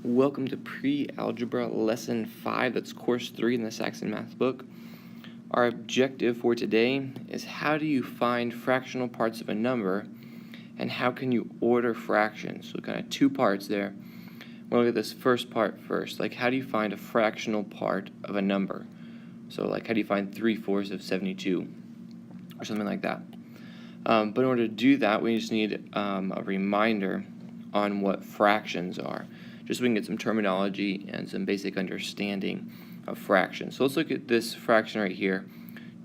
Welcome to Pre-Algebra Lesson 5, that's Course 3 in the Saxon Math book. Our objective for today is how do you find fractional parts of a number and how can you order fractions? So kind of two parts there. We'll look at this first part first, like how do you find a fractional part of a number? So like how do you find 3/4 of 72 or something like that. But in order to do that, we just need a reminder on what fractions are, just so we can get some terminology and some basic understanding of fractions. So let's look at this fraction right here,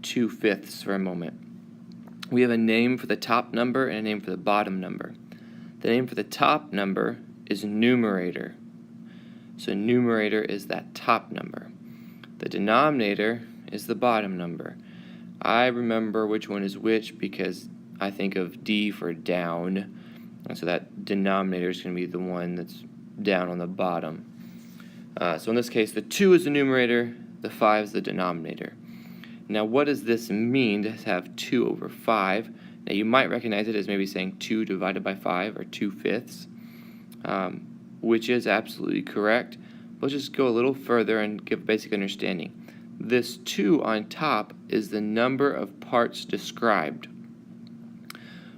2/5 for a moment. We have a name for the top number and a name for the bottom number. The name for the top number is numerator. So numerator is that top number. The denominator is the bottom number. I remember which one is which because I think of D for down, and so that denominator is going to be the one that's down on the bottom. So in this case, the 2 is the numerator, the 5 is the denominator. Now what does this mean to have 2 over 5? Now you might recognize it as maybe saying 2 divided by 5 or 2/5, which is absolutely correct. Let's just go a little further and give a basic understanding. This 2 on top is the number of parts described,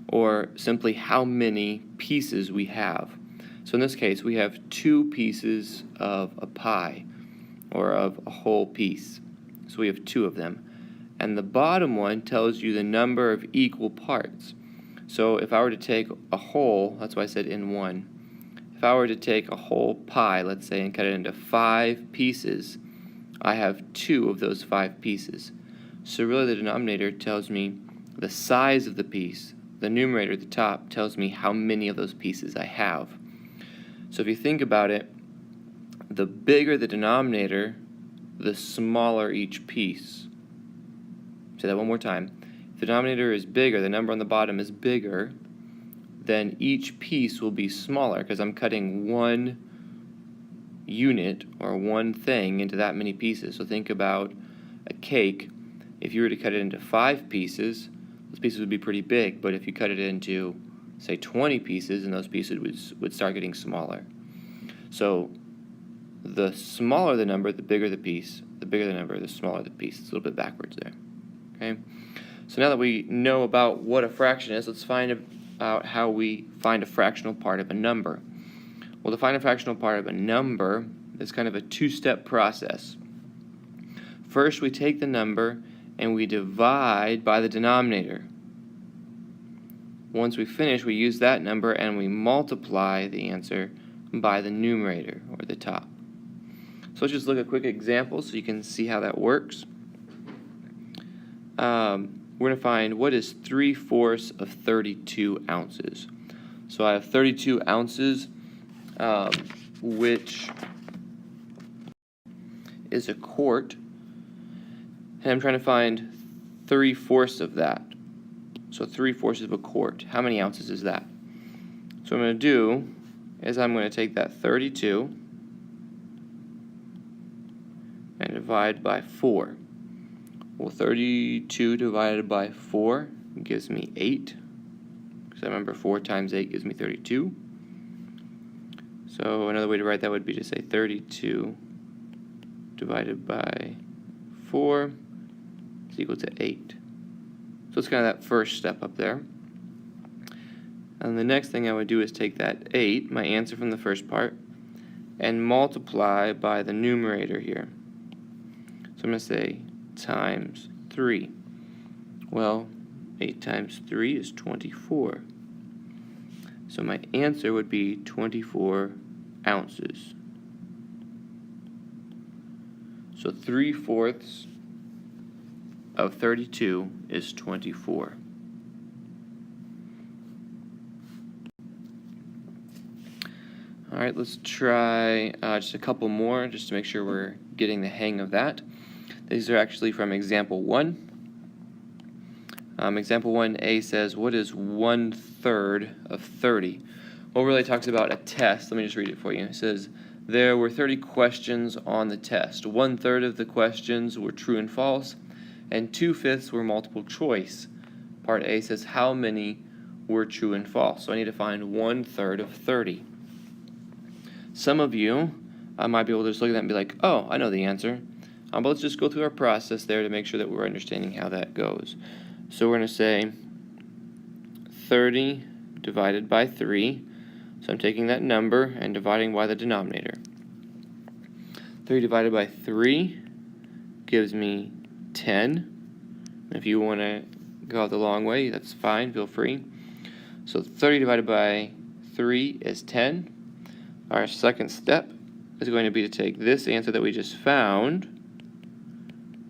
or simply how many pieces we have. So in this case, we have 2 pieces of a pie, or of a whole piece. So we have 2 of them. And the bottom one tells you the number of equal parts. So if I were to take a whole, that's why I said in one. If I were to take a whole pie, let's say, and cut it into 5 pieces, I have 2 of those 5 pieces. So really the denominator tells me the size of the piece. The numerator at the top tells me how many of those pieces I have. So if you think about it, the bigger the denominator, the smaller each piece. Say that one more time. If the denominator is bigger, the number on the bottom is bigger, then each piece will be smaller because I'm cutting one unit or one thing into that many pieces. So think about a cake. If you were to cut it into 5 pieces, those pieces would be pretty big, but if you cut it into, say, 20 pieces, and those pieces would start getting smaller. So the smaller the number, the bigger the piece. The bigger the number, the smaller the piece. It's a little bit backwards there. Okay. So now that we know about what a fraction is, let's find out how we find a fractional part of a number. Well, to find a fractional part of a number is kind of a two-step process. First, we take the number and we divide by the denominator. Once we finish, we use that number and we multiply the answer by the numerator, or the top. So let's just look at quick examples so you can see how that works. We're going to find what is 3/4 of 32 ounces. So I have 32 ounces, which is a quart, and I'm trying to find 3/4 of that. So 3/4 of a quart. How many ounces is that? So what I'm going to do is I'm going to take that 32 and divide by 4. Well, 32 divided by 4 gives me 8. Because I remember 4 times 8 gives me 32. So another way to write that would be to say 32 divided by 4 is equal to 8. So it's kind of that first step up there. And the next thing I would do is take that 8, my answer from the first part, and multiply by the numerator here. So I'm going to say times 3. Well, 8 times 3 is 24. So my answer would be 24 ounces. So 3/4 of 32 is 24. All right, let's try just a couple more just to make sure we're getting the hang of that. These are actually from example 1. Example 1A says, what is 1/3 of 30? Well, it really talks about a test. Let me just read it for you. It says, there were 30 questions on the test. 1/3 of the questions were true and false, and 2/5 were multiple choice. Part A says, how many were true and false? So I need to find 1/3 of 30. Some of you might be able to just look at that and be like, oh, I know the answer. But let's just go through our process there to make sure that we're understanding how that goes. So we're going to say 30 divided by 3. So I'm taking that number and dividing by the denominator. 3 divided by 3 gives me 10. If you want to go out the long way, that's fine, feel free. So 30 divided by 3 is 10. Our second step is going to be to take this answer that we just found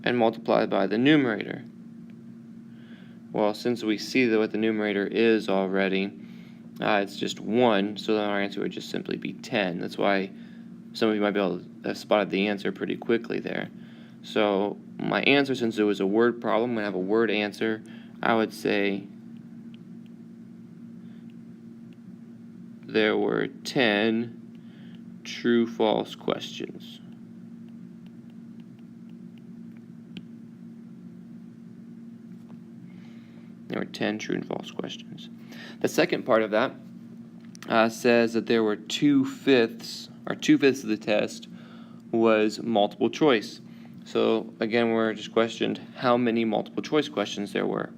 and multiply by the numerator. Well, since we see what the numerator is already, it's just 1, so then our answer would just simply be 10. That's why some of you might be able to have spotted the answer pretty quickly there. So my answer, since it was a word problem, I'm going to have a word answer. I would say there were 10 true-false questions. There were 10 true and false questions. The second part of that says that there were 2/5, or 2/5 of the test was multiple choice. So again, we're just questioned how many multiple choice questions there were.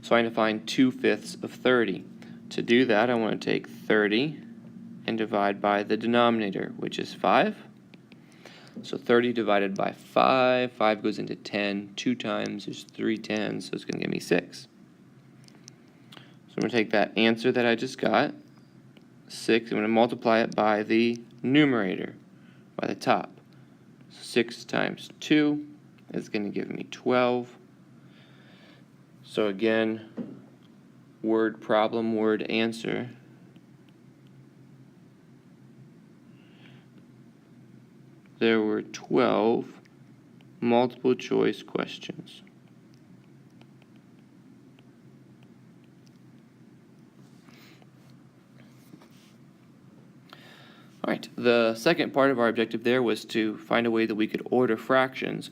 So I need to find 2/5 of 30. To do that, I want to take 30 and divide by the denominator, which is 5. So 30 divided by 5, 5 goes into 10, 2 times is 3 tens, so it's going to give me 6. So I'm going to take that answer that I just got, 6, I'm going to multiply it by the numerator, by the top. 6 times 2 is going to give me 12. So again, word problem, word answer. There were 12 multiple choice questions. All right, the second part of our objective there was to find a way that we could order fractions.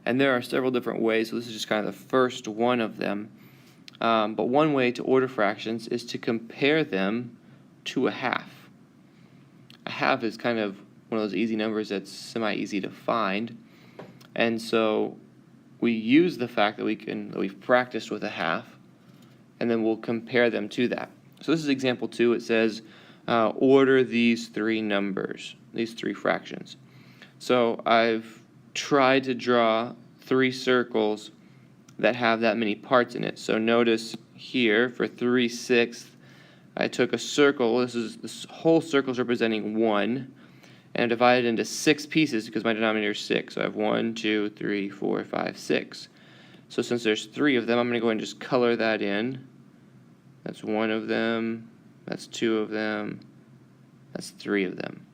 And there are several different ways, so this is just kind of the first one of them. But one way to order fractions is to compare them to a half. A half is kind of one of those easy numbers that's semi-easy to find. And so we use the fact that we've practiced with a half, and then we'll compare them to that. So this is example 2. It says, order these 3 numbers, these 3 fractions. So I've tried to draw 3 circles that have that many parts in it. So notice here for 3/6, I took a circle. This whole circle is representing 1, and I divided it into 6 pieces because my denominator is 6. So I have 1, 2, 3, 4, 5, 6. So since there's 3 of them, I'm going to go ahead and just color that in. That's 1 of them. That's 2 of them. That's 3 of them.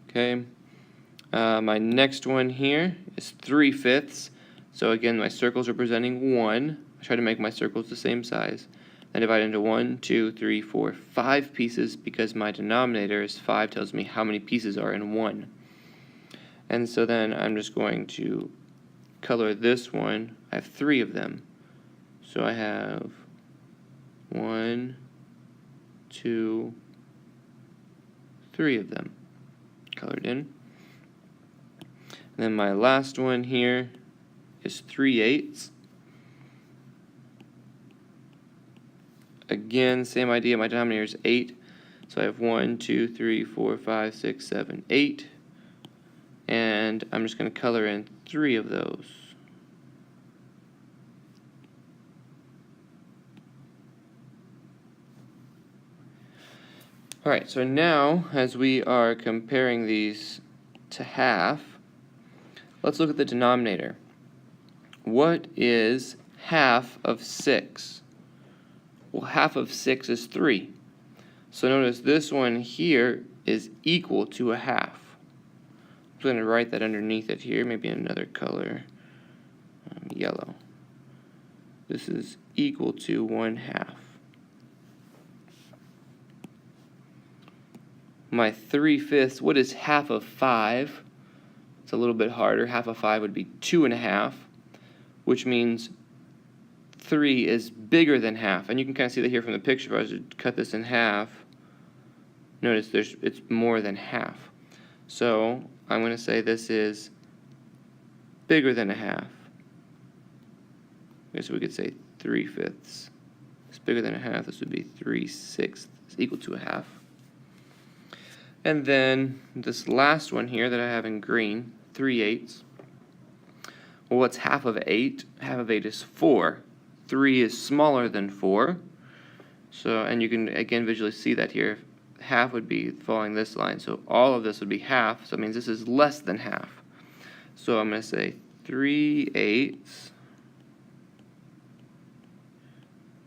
Okay. My next one here is 3/5. So again, my circle's representing 1. I try to make my circles the same size. I divide into 1, 2, 3, 4, 5 pieces because my denominator is 5, tells me how many pieces are in 1. And so then I'm just going to color this one. I have 3 of them. So I have 1, 2, 3 of them colored in. And then my last one here is 3/8. Again, same idea, my denominator is 8. So I have 1, 2, 3, 4, 5, 6, 7, 8. And I'm just going to color in 3 of those. Alright, so now as we are comparing these to half, let's look at the denominator. What is half of 6? Well, half of 6 is 3. So notice this one here is equal to a half. I'm going to write that underneath it here, maybe in another color, yellow. This is equal to 1/2. My 3/5, what is half of 5? It's a little bit harder. Half of 5 would be 2.5, which means 3 is bigger than half. And you can kind of see that here from the picture. If I was to cut this in half, notice it's more than half. So I'm going to say this is bigger than a half. I guess we could say 3/5. It's bigger than a half. This would be 3/6 is equal to a half. And then this last one here that I have in green, 3/8. Well, what's half of 8? Half of 8 is 4. 3 is smaller than 4. So, and you can again visually see that here. Half would be following this line. So all of this would be half. So it means this is less than half. So I'm going to say 3/8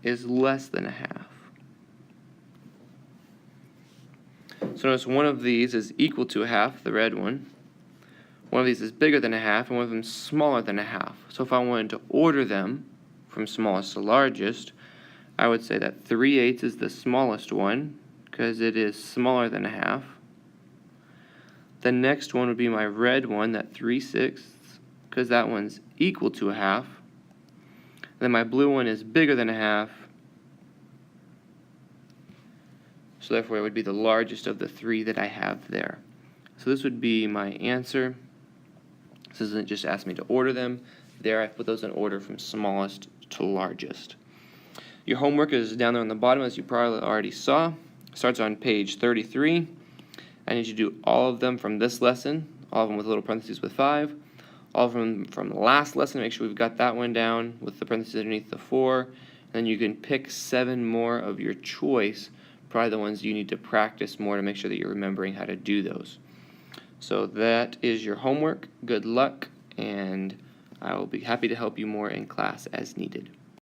is less than a half. So notice one of these is equal to a half, the red one. One of these is bigger than a half, and one of them is smaller than a half. So if I wanted to order them from smallest to largest, I would say that 3/8 is the smallest one, because it is smaller than a half. The next one would be my red one, that 3/6, because that one's equal to a half. Then my blue one is bigger than a half, so therefore it would be the largest of the three that I have there. So this would be my answer. This doesn't just ask me to order them. There I put those in order from smallest to largest. Your homework is down there on the bottom, as you probably already saw. It starts on page 33. I need you to do all of them from this lesson, all of them with little parentheses with 5. All of them from the last lesson, make sure we've got that one down with the parentheses underneath the 4. And then you can pick 7 more of your choice, probably the ones you need to practice more to make sure that you're remembering how to do those. So that is your homework. Good luck, and I will be happy to help you more in class as needed.